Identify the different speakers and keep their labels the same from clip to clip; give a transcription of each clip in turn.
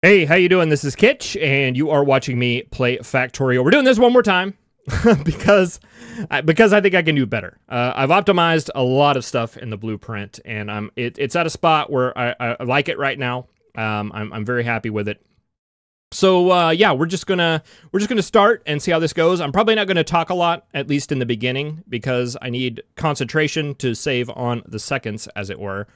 Speaker 1: Hey, how you doing? This is Kitch, and you are watching me play Factorio. We're doing this one more time because I think I can do better. I've optimized a lot of stuff in the blueprint, and it's at a spot where I like it right now. I'm very happy with it. So yeah, we're just gonna start and see how this goes. I'm probably not gonna talk a lot, at least in the beginning, because I need concentration to save on the seconds, as it were.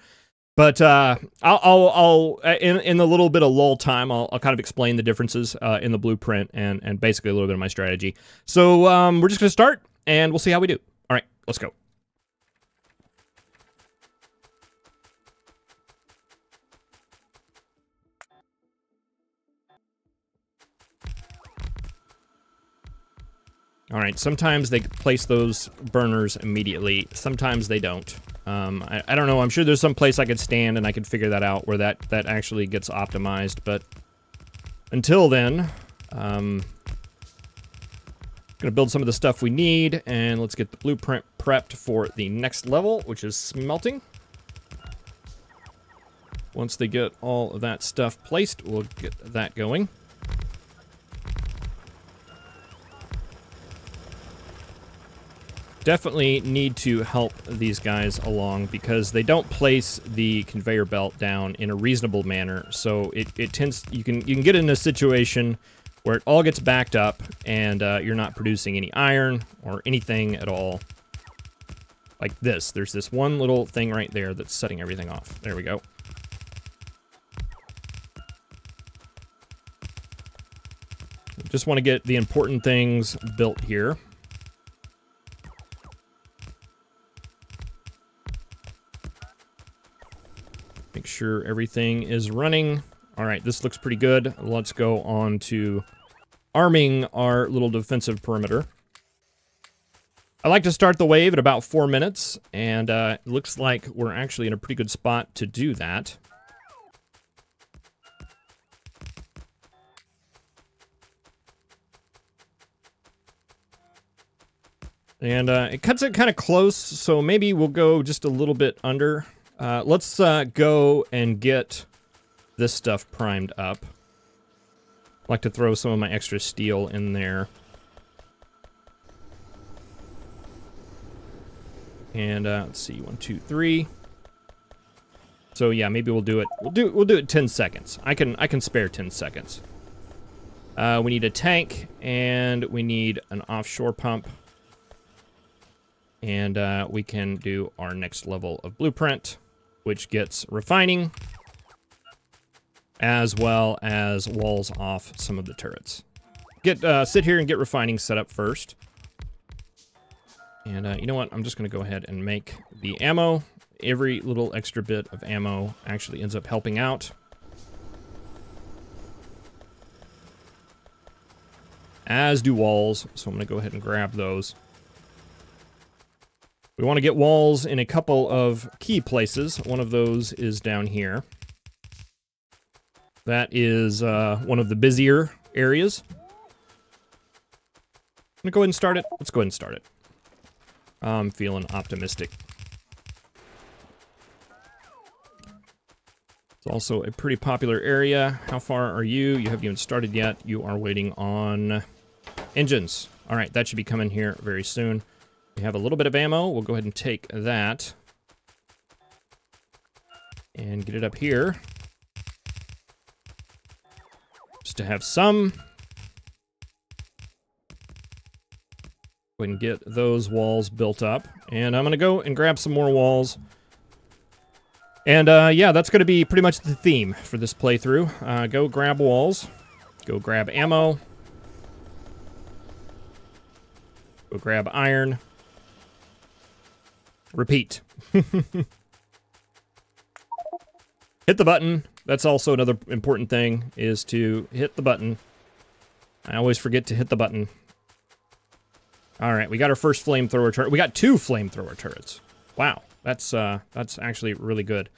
Speaker 1: But I'll in the little bit of lull time, I'll kind of explain the differences in the blueprint and basically a little bit of my strategy. So we're just gonna start and we'll see how we do. All right, let's go. All right, sometimes they place those burners immediately. Sometimes they don't. I don't know. I'm sure there's some place I could stand and I could figure that out where that actually gets optimized. But until then, gonna build some of the stuff we need, and let's get the blueprint prepped for the next level, which is smelting. Once they get all of that stuff placed, we'll get that going. Definitely need to help these guys along because they don't place the conveyor belt down in a reasonable manner. So it tends, you can get in a situation where it all gets backed up and you're not producing any iron or anything at all. Like this, there's this one little thing right there that's setting everything off. There we go. Just want to get the important things built here. Make sure everything is running. All right, this looks pretty good. Let's go on to arming our little defensive perimeter. I like to start the wave at about 4 minutes, and it looks like we're actually in a pretty good spot to do that. And it cuts it kind of close, so maybe we'll go just a little bit under. Let's go and get this stuff primed up. I'd like to throw some of my extra steel in there. And let's see, 1, 2, 3. So yeah, maybe we'll do it. We'll do it 10 seconds. I can spare 10 seconds. We need a tank and we need an offshore pump. And we can do our next level of blueprint, which gets refining, as well as walls off some of the turrets. Sit here and get refining set up first. And you know what? I'm just going to go ahead and make the ammo. Every little extra bit of ammo actually ends up helping out. As do walls, so I'm going to go ahead and grab those. We want to get walls in a couple of key places. One of those is down here. That is one of the busier areas. I'm gonna go ahead and start it. Let's go ahead and start it. I'm feeling optimistic. It's also a pretty popular area. How far are you? You haven't even started yet. You are waiting on engines. All right, that should be coming here very soon. We have a little bit of ammo. We'll go ahead and take that and get it up here. Just to have some. Go ahead and get those walls built up. And I'm going to go and grab some more walls. And yeah, that's going to be pretty much the theme for this playthrough. Go grab walls. Go grab ammo. Go grab iron. Repeat. Hit the button. That's also another important thing, is to hit the button. I always forget to hit the button. All right, we got our first flamethrower turret. We got 2 flamethrower turrets. Wow, that's actually really good.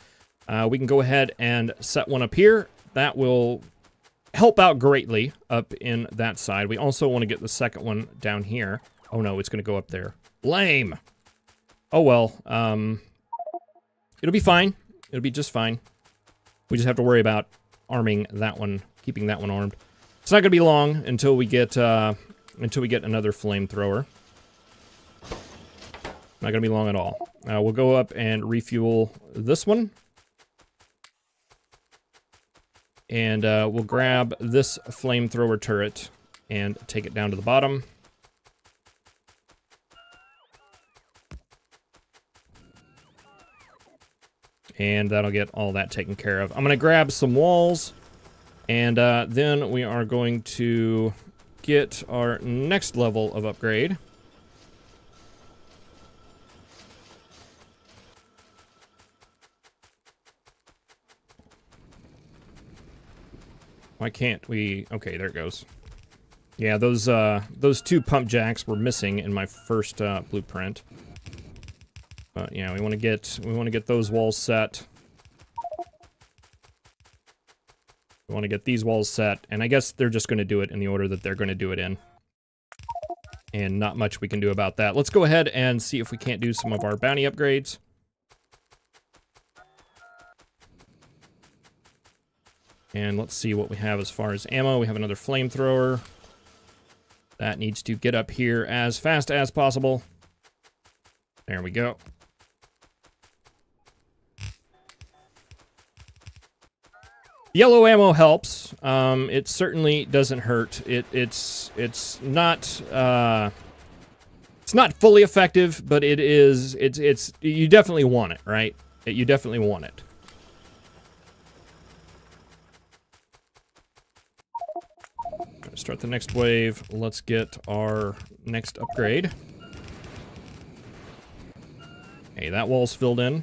Speaker 1: We can go ahead and set one up here. That will help out greatly up in that side. We also want to get the second one down here. Oh no, it's going to go up there. Lame. Oh well, it'll be fine. It'll be just fine. We just have to worry about arming that one keeping that one armed. It's not going to be long until we get another flamethrower. Not going to be long at all. We'll go up and refuel this one. And we'll grab this flamethrower turret and take it down to the bottom. And that'll get all that taken care of. I'm going to grab some walls. And then we are going to get our next level of upgrade. Why can't we? Okay, there it goes. Yeah, those two pump jacks were missing in my first blueprint. But yeah, we want to get those walls set. We want to get these walls set, and I guess they're just going to do it in the order that they're going to do it in. And not much we can do about that. Let's go ahead and see if we can't do some of our bounty upgrades. And let's see what we have as far as ammo. We have another flamethrower. That needs to get up here as fast as possible. There we go. Yellow ammo helps. It certainly doesn't hurt. It's not fully effective, but it is. It's you definitely want it, right? You definitely want it. Start the next wave. Let's get our next upgrade. Okay, that wall's filled in.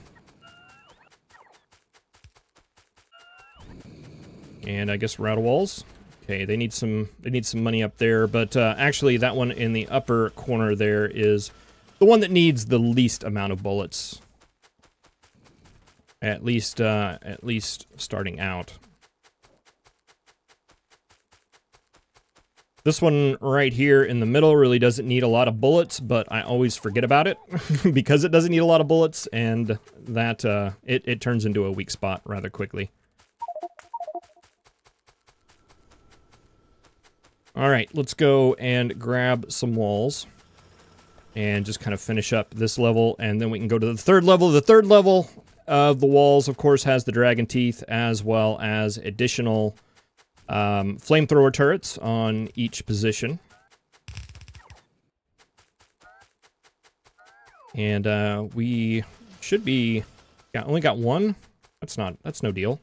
Speaker 1: And I guess router walls. Okay, they need some money up there, but actually that one in the upper corner there is the one that needs the least amount of bullets. At least starting out. This one right here in the middle really doesn't need a lot of bullets, but I always forget about it because it doesn't need a lot of bullets, and that it turns into a weak spot rather quickly. All right, let's go and grab some walls and just kind of finish up this level, and then we can go to the third level. The third level of the walls, of course, has the dragon teeth as well as additional flamethrower turrets on each position. And we should be... Yeah, only got one? That's no deal.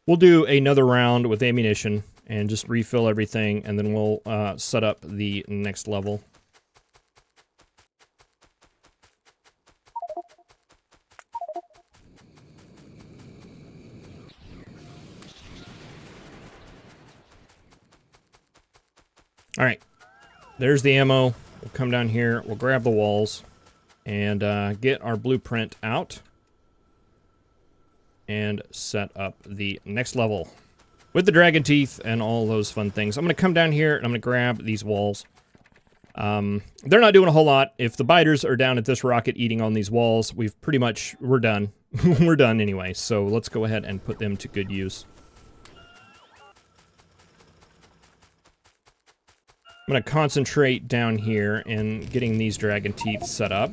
Speaker 1: We'll do another round with ammunition and just refill everything, and then we'll set up the next level. All right, there's the ammo. We'll come down here, we'll grab the walls, and get our blueprint out, and set up the next level with the dragon teeth and all those fun things. I'm going to come down here, and I'm going to grab these walls. They're not doing a whole lot. If the biters are down at this rocket eating on these walls, we're done. We're done anyway, so let's go ahead and put them to good use. I'm going to concentrate down here in getting these dragon teeth set up.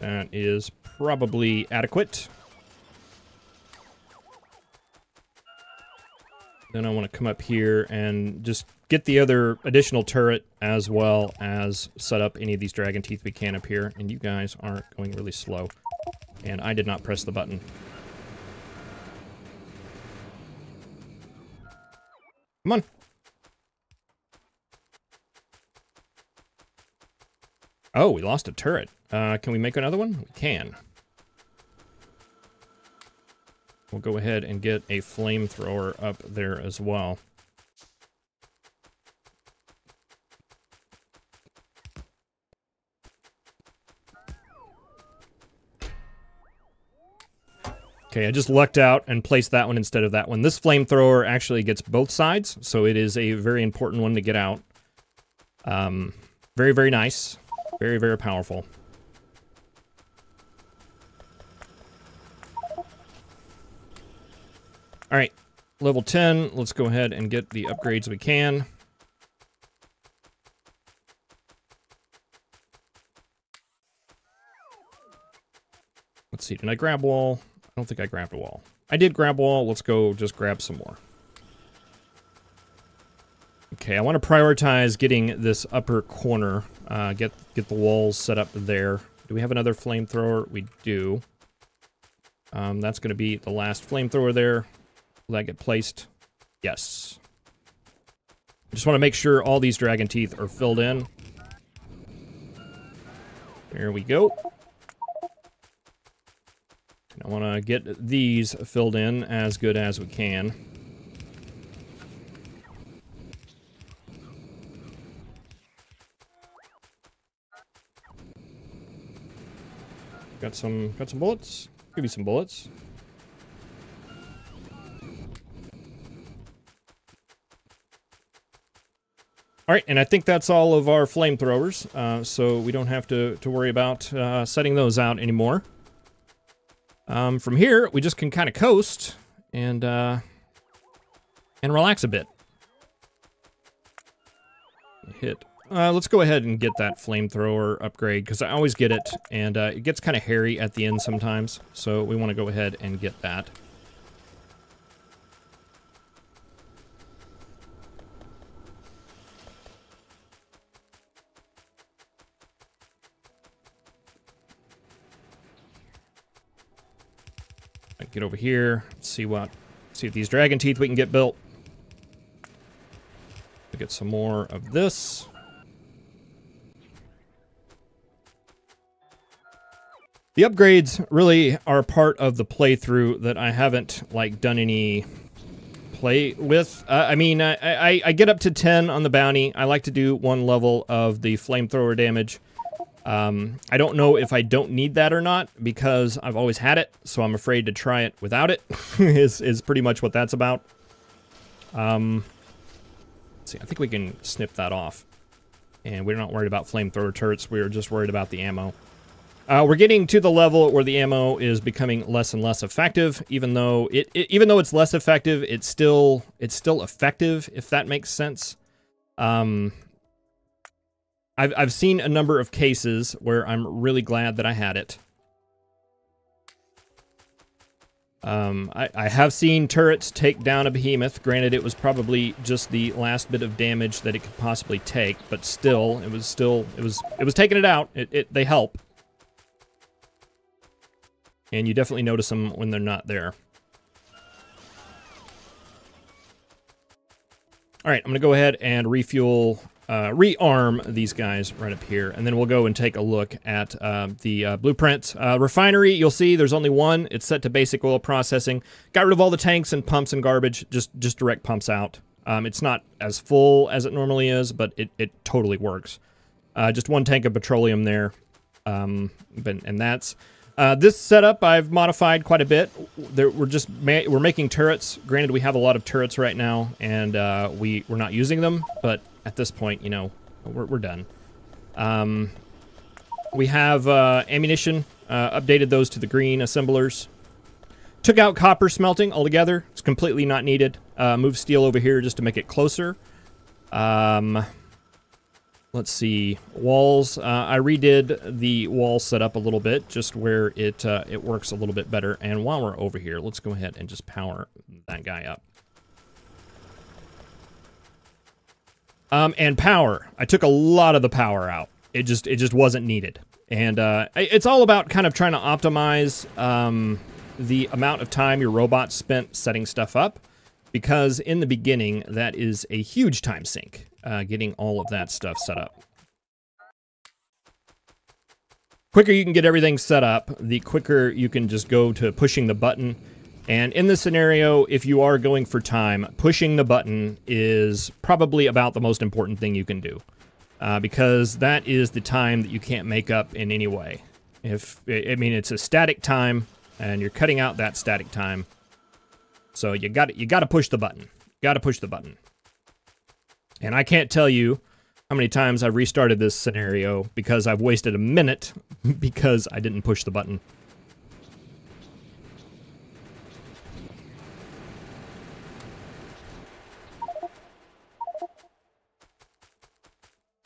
Speaker 1: That is probably adequate. Then I want to come up here and just get the other additional turret as well as set up any of these dragon teeth we can up here. And you guys are going really slow. And I did not press the button. Come on. Oh, we lost a turret. Can we make another one? We can. We'll go ahead and get a flamethrower up there as well. Okay, I just lucked out and placed that one instead of that one. This flamethrower actually gets both sides, so it is a very important one to get out. Very, very nice. Very, very powerful. All right, level 10. Let's go ahead and get the upgrades we can. Let's see, did I grab wall? I don't think I grabbed a wall. I did grab wall. Let's go just grab some more. Okay, I want to prioritize getting this upper corner. Get the walls set up there. Do we have another flamethrower? We do. That's going to be the last flamethrower there. Will that get placed? Yes. I just want to make sure all these dragon teeth are filled in. There we go. I want to get these filled in as good as we can. Got some bullets. Give me some bullets. All right, and I think that's all of our flamethrowers, so we don't have to worry about setting those out anymore. From here, we just can kind of coast and relax a bit. Hit. Let's go ahead and get that flamethrower upgrade, because I always get it, and it gets kind of hairy at the end sometimes, so we want to go ahead and get that. Get over here, see if these dragon teeth we can get built. We'll get some more of this. The upgrades really are part of the playthrough that I haven't like done any play with. I mean, I get up to 10 on the bounty. I like to do 1 level of the flamethrower damage. I don't know if I don't need that or not, because I've always had it, so I'm afraid to try it without it, is pretty much what that's about. Let's see, I think we can snip that off. And we're not worried about flamethrower turrets, we're just worried about the ammo. We're getting to the level where the ammo is becoming less and less effective, even though it's less effective, it's still effective, if that makes sense. I've seen a number of cases where I'm really glad that I had it. I have seen turrets take down a behemoth. Granted, it was probably just the last bit of damage that it could possibly take, but still, it was taking it out. They help. And you definitely notice them when they're not there. All right, I'm gonna go ahead and refuel, rearm these guys right up here, and then we'll go and take a look at the blueprint. Refinery, you'll see there's only one. It's set to basic oil processing. Got rid of all the tanks and pumps and garbage, just direct pumps out. It's not as full as it normally is, but it totally works. Just 1 tank of petroleum there, and that's... this setup I've modified quite a bit. We're making turrets. Granted, we have a lot of turrets right now, and we're not using them, but at this point, you know, we're done. We have ammunition, updated those to the green assemblers. Took out copper smelting altogether. It's completely not needed. Moved steel over here just to make it closer. Let's see, walls. I redid the wall setup a little bit, just where it works a little bit better. And while we're over here, let's go ahead and just power that guy up. And power. I took a lot of the power out. It just wasn't needed. And it's all about kind of trying to optimize the amount of time your robot spent setting stuff up, because in the beginning, that is a huge time sink. Getting all of that stuff set up. Quicker you can get everything set up, the quicker you can just go to pushing the button. And in this scenario, if you are going for time, pushing the button is probably about the most important thing you can do. Because that is the time that you can't make up in any way. I mean, it's a static time, and you're cutting out that static time. So you got to push the button. Got to push the button. And I can't tell you how many times I've restarted this scenario because I've wasted a minute because I didn't push the button.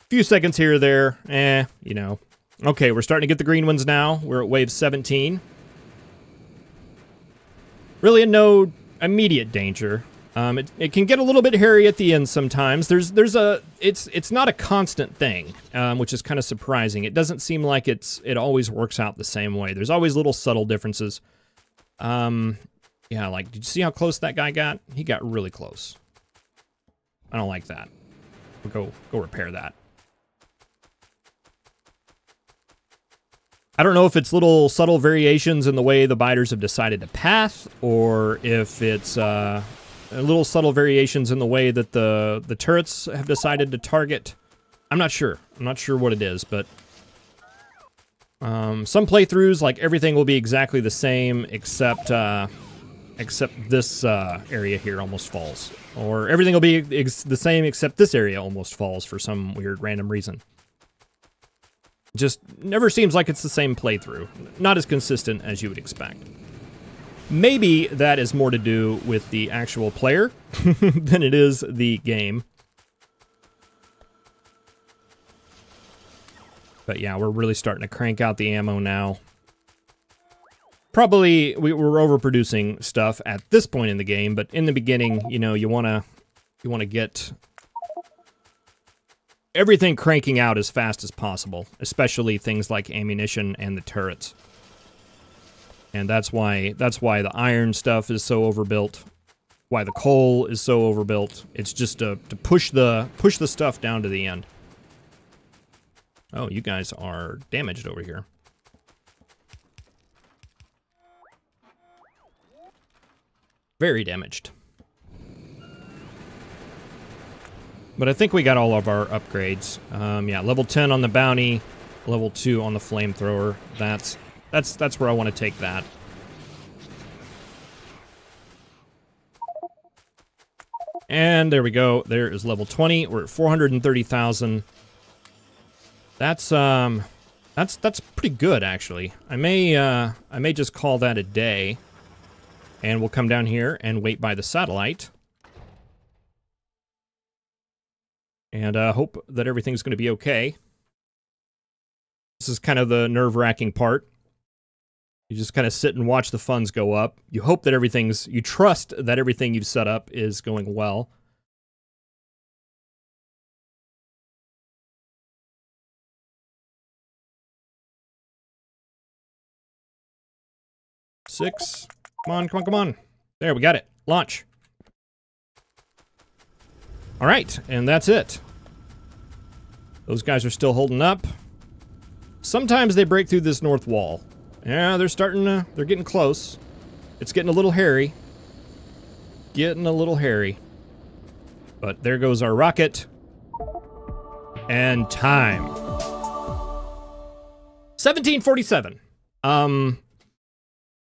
Speaker 1: Few seconds here or there, you know. Okay, we're starting to get the green ones now. We're at wave 17. Really in no immediate danger. It can get a little bit hairy at the end sometimes. It's not a constant thing, which is kind of surprising. It doesn't seem like it always works out the same way. There's always little subtle differences. Yeah, like, did you see how close that guy got? He got really close. I don't like that. We'll go repair that. I don't know if it's little subtle variations in the way the biters have decided to path, or if it's little subtle variations in the way that the turrets have decided to target. I'm not sure. I'm not sure what it is, but some playthroughs, like, everything will be exactly the same except this area here almost falls. Or everything will be the same except this area almost falls for some weird random reason. Just never seems like it's the same playthrough. Not as consistent as you would expect. Maybe that is more to do with the actual player than it is the game. But yeah, we're really starting to crank out the ammo now. Probably we're overproducing stuff at this point in the game, but in the beginning, you know, you wanna get everything cranking out as fast as possible, especially things like ammunition and the turrets. And that's why the iron stuff is so overbuilt, why the coal is so overbuilt. It's just to push the stuff down to the end. Oh, you guys are damaged over here. Very damaged. But I think we got all of our upgrades. Yeah, level 10 on the bounty, level 2 on the flamethrower. That's where I want to take that. And there we go. There is level 20. We're at 430,000. That's pretty good, actually. I may just call that a day, and we'll come down here and wait by the satellite. And hope that everything's going to be okay. This is kind of the nerve-wracking part. You just kind of sit and watch the funds go up. You hope that you trust that everything you've set up is going well. Six. Come on, come on, come on. There, we got it. Launch. All right, and that's it. Those guys are still holding up. Sometimes they break through this north wall. Yeah, they're getting close. It's getting a little hairy. Getting a little hairy. But there goes our rocket. And time. 1747.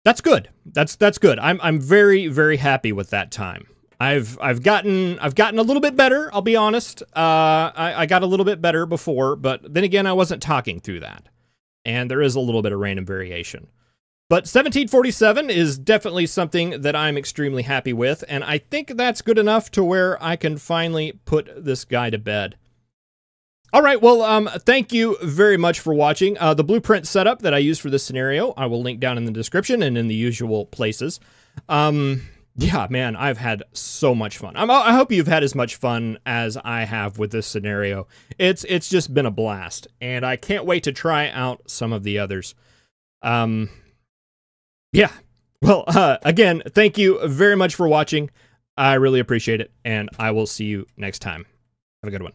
Speaker 1: That's good. That's good. I'm very, very happy with that time. I've gotten a little bit better, I'll be honest. I got a little bit better before, but then again, I wasn't talking through that. And there is a little bit of random variation. But 1747 is definitely something that I'm extremely happy with, and I think that's good enough to where I can finally put this guy to bed. All right, well, thank you very much for watching. The blueprint setup that I used for this scenario, I will link down in the description and in the usual places. Yeah, man, I've had so much fun. I hope you've had as much fun as I have with this scenario. It's just been a blast, and I can't wait to try out some of the others. Yeah, well, again, thank you very much for watching. I really appreciate it, and I will see you next time. Have a good one.